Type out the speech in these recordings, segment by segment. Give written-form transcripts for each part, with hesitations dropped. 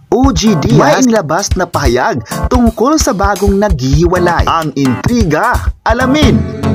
OG Diaz may inilabas na pahayag tungkol sa bagong naghihiwalay. Ang intriga, alamin!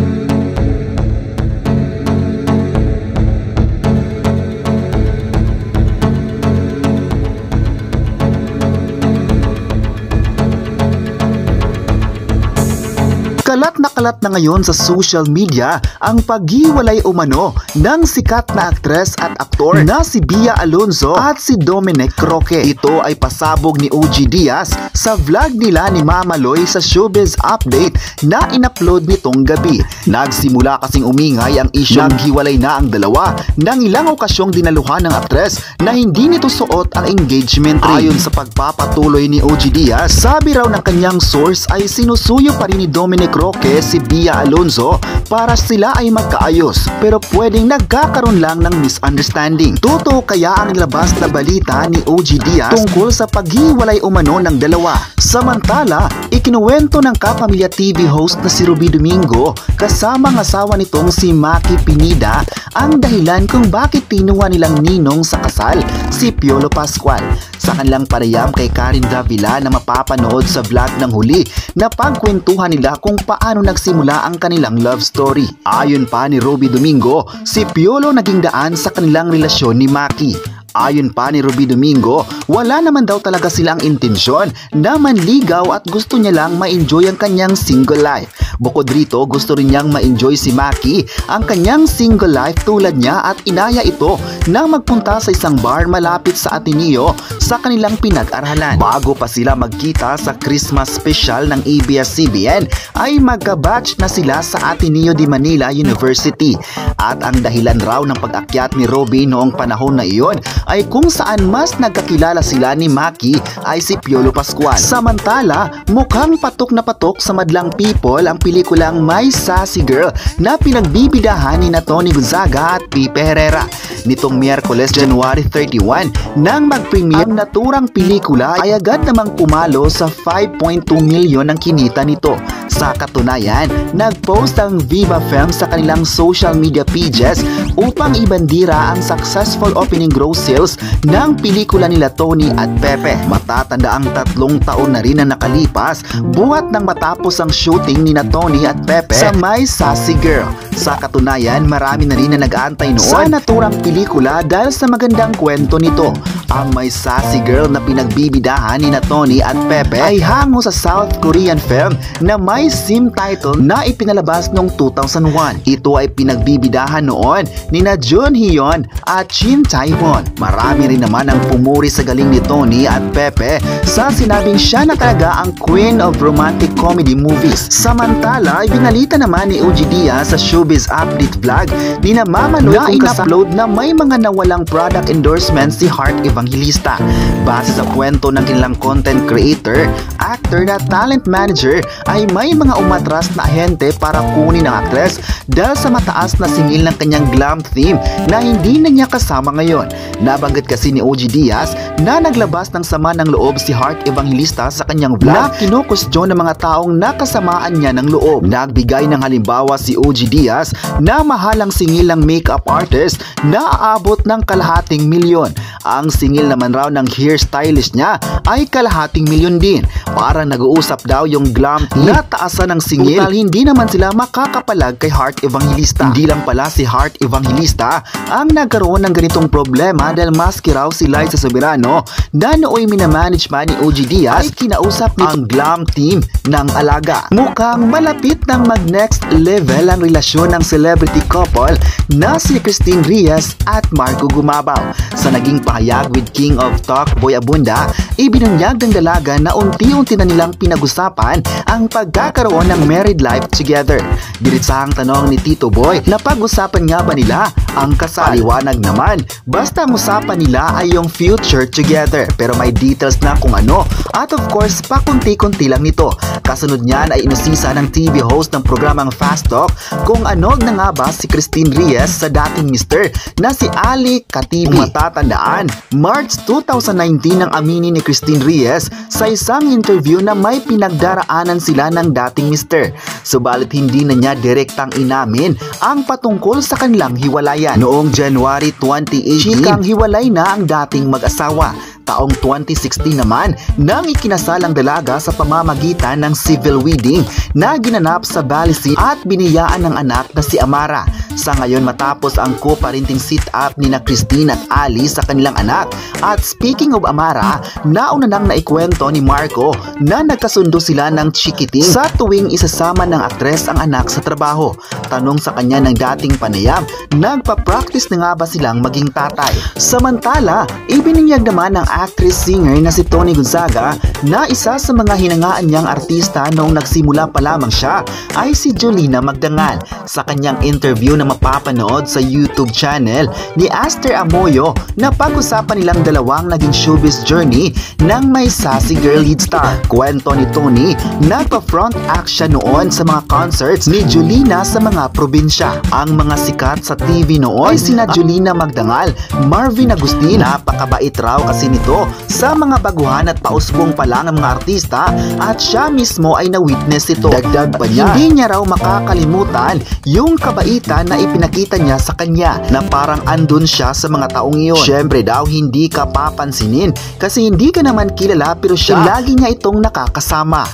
Kalat na ngayon sa social media ang paghiwalay umano ng sikat na aktres at aktor na si Bia Alonzo at si Dominic Roque. Ito ay pasabog ni OG Diaz sa vlog nila ni Mama Loy sa Showbiz Update na in-upload nitong gabi. Nagsimula kasing umingay ang issue naghiwalay na ang dalawa nang ilang okasyong dinaluhan ng aktres na hindi nito suot ang engagement ring. Ayon sa pagpapatuloy ni OG Diaz, sabi raw ng kanyang source ay sinusuyo pa rin ni Dominic Roque si Bia Alonzo para sila ay magkaayos, pero pwedeng nagkakaroon lang ng misunderstanding. Totoo kaya ang labas na balita ni OG Diaz tungkol sa paghiwalay umano ng dalawa? Samantala, ikinuwento ng Kapamilya TV host na si Ruby Domingo kasama ang asawa nitong si Maki Pineda ang dahilan kung bakit tinuwa nilang ninong sa kasal si Piolo Pascual. Sa kanilang pareham kay Karen Davila na mapapanood sa vlog ng huli na pagkwentuhan nila kung paano nagsimula ang kanilang love story. Ayon pa ni Ruby Domingo, si Piolo naging daan sa kanilang relasyon ni Maki. Ayon pa ni Ruby Domingo, wala naman daw talaga silang intensyon na manligaw at gusto niya lang ma-enjoy ang kanyang single life. Bukod rito, gusto rin niyang ma-enjoy si Maki ang kanyang single life tulad niya at inaya ito na magpunta sa isang bar malapit sa Ateneo sa kanilang pinag-aralan. Bago pa sila magkita sa Christmas special ng ABS-CBN ay magka-batch na sila sa Ateneo de Manila University. At ang dahilan raw ng pag-akyat ni Ruby noong panahon na iyon ay kung saan mas nagkakilala sila ni Maki ay si Piolo Pascual. Samantala, mukhang patok na patok sa madlang people ang pelikulang My Sassy Girl na pinagbibidahan ni Tony Gonzaga at Pipe Herrera. Nitong Miyerkules, January 31, nang mag-premiere ang naturang pelikula ay agad namang pumalo sa 5.2 milyon ang kinita nito. Sa katunayan, nag-post ang Viva Films sa kanilang social media pages upang ibandira ang successful opening gross sales ng pelikula nila Tony at Pepe. Matatanda ang 3 taon na rin na nakalipas buhat nang matapos ang shooting ni Tony at Pepe sa My Sassy Girl. Sa katunayan, marami na rin na nag-aantay noon sa naturang pelikula dahil sa magandang kwento nito. Ang My Sassy Girl na pinagbibidahan ni Tony at Pepe ay hango sa South Korean film na may same title na ipinalabas noong 2001. Ito ay pinagbibidahan noon ni Jun Hyun at Shin Tae-won. Marami rin naman ang pumuri sa galing ni Tony at Pepe sa sinabing siya na talaga ang queen of romantic comedy movies. Samantala, ibinalita naman ni OG Diaz sa Showbiz Update vlog ni na Mama Loy na in-upload na may mga nawalang product endorsements si Heart Evangelista. Base sa kwento ng kanilang content creator, actor na talent manager ay may mga umatras na ahente para kunin ang actress dahil sa mataas na singil ng kanyang glam theme na hindi na niya kasama ngayon. Nabanggit kasi ni OG Diaz na naglabas ng sama ng loob si Heart Evangelista sa kanyang vlog na kinukustyon ng mga taong nakasamaan niya ng loob. Nagbigay ng halimbawa si OG Diaz na mahalang singil ng makeup artist na aabot ng kalahating milyon. Ang singil naman raw ng hairstylist niya ay kalahating milyon din. Parang nag-uusap daw yung glam team na taasan ng singil. Total, hindi naman sila makakapalag kay Heart Evangelista. Hindi lang pala si Heart Evangelista ang nagkaroon ng ganitong problema dahil maski raw si Liza Soberano na nooy minamanage man ni OG Diaz ay kinausap nitong glam team ng alaga. Mukhang malapit ng mag-next level ang relasyon ng celebrity couple na si Christine Reyes at Marco Gumabaw. Sa naging pahayag with King of Talk Boy Abunda, ibinunyag ng dalaga na unti-unti na nilang pinag-usapan ang pagkakaroon ng married life together. Diritsahang tanong ni Tito Boy na pag-usapan nga ba nila ang kasal. Paliwanag naman, basta ang usapan nila ay yung future together pero may details na kung ano at of course pakunti-kunti lang nito. Kasunod niyan ay inusisa ng TV host ng programang Fast Talk kung ano na nga ba si Christine Reyes sa dating mister na si Ali Katibi. Matatandaan, March 2019 nang aminin ni Christine Reyes sa isang interview na may pinagdaraanan sila ng dating mister. Subalit hindi na niya direktang inamin ang patungkol sa kanilang hiwalayan. hiwalayan. Noong January 2018, chikang hiwalay na ang dating mag-asawa. Taong 2016 naman, nang ikinasal ang dalaga sa pamamagitan ng civil wedding na ginanap sa Valley City at biniyaan ng anak na si Amara. Sa ngayon, matapos ang co-parenting sit-up ni na Christine at Ali sa kanilang anak. At speaking of Amara, nauna nang naikwento ni Marco na nagkasundo sila ng chikiting sa tuwing isasama ng aktres ang anak sa trabaho. Tanong sa kanya ng dating panayam, nagpa-practice na nga ba silang maging tatay? Samantala, ibininyag naman ng actress-singer na si Toni Gonzaga na isa sa mga hinangaan niyang artista noong nagsimula pa lamang siya ay si Jolina Magdangal. Sa kanyang interview na mapapanood sa YouTube channel ni Aster Amoyo, na pag-usapan nilang dalawang naging showbiz journey ng may sassy girl lead star. Kwento ni Toni, nagpa-front act siya noon sa mga concerts ni Jolina sa mga probinsya. Ang mga sikat sa TV noon ay sina Jolina Magdangal, Marvin Agustin, napakabait raw kasi nito sa mga baguhan at pausbong pa lang ang mga artista at siya mismo ay na-witness ito. Dagdag pa niya, hindi niya raw makakalimutan yung kabaitan na ipinakita niya sa kanya na parang andun siya sa mga taong iyon. Syempre daw hindi ka papansinin kasi hindi ka naman kilala pero siya lagi niya itong nakakasama.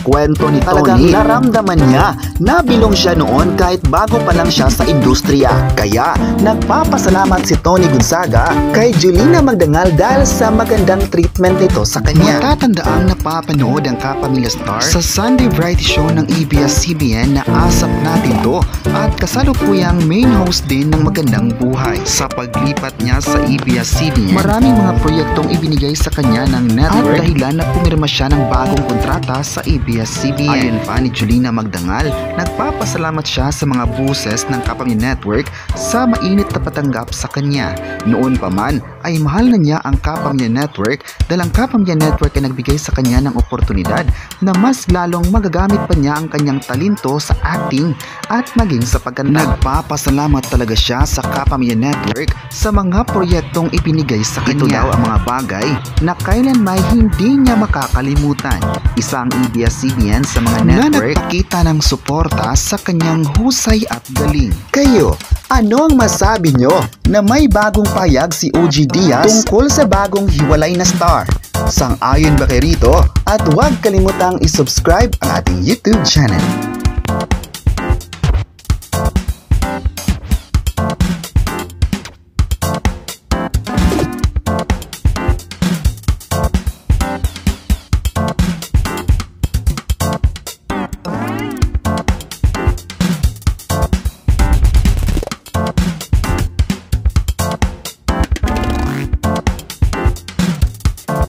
Kwento ni Toni, naramdaman niya na bilong siya noon kahit bago pa lang siya sa industriya. Kaya nagpapasalamat si Toni Gonzaga kay Jolina Magdangal dahil sa magandang treatment nito sa kanya. Matatandaang napapanood ang Kapamilya Star sa Sunday variety show ng ABS-CBN na Asap Natin To at kasalukuyang main host din ng Magandang Buhay. Sa paglipat niya sa ABS-CBN, maraming mga proyektong ibinigay sa kanya ng network at dahilan na pumirma siya ng bagong kontrata sa ABS-CBN. Ayon pa ni Jolina Magdangal, nagpapasalamat siya sa mga buses ng Kapamilya Network sa mainit na patanggap sa kanya. Noon pa man ay mahal na niya ang Kapamilya Network dahil ang Kapamilya Network ay nagbigay sa kanya ng oportunidad na mas lalong magagamit pa niya ang kanyang talento sa acting at maging sa pagkanta. Nagpapasalamat talaga siya sa Kapamilya Network sa mga proyektong ibinigay sa kanya. Ito daw ang mga bagay na kailanman hindi niya makakalimutan. Isang ABS-CBN sa mga network na nagpakita ng suporta sa kanyang husay at galing. Kayo, ano ang masabi nyo na may bagong payag si OG Diaz tungkol sa bagong hiwalay na star? Sang-ayon ba kayo rito? At huwag kalimutang isubscribe ang ating YouTube channel.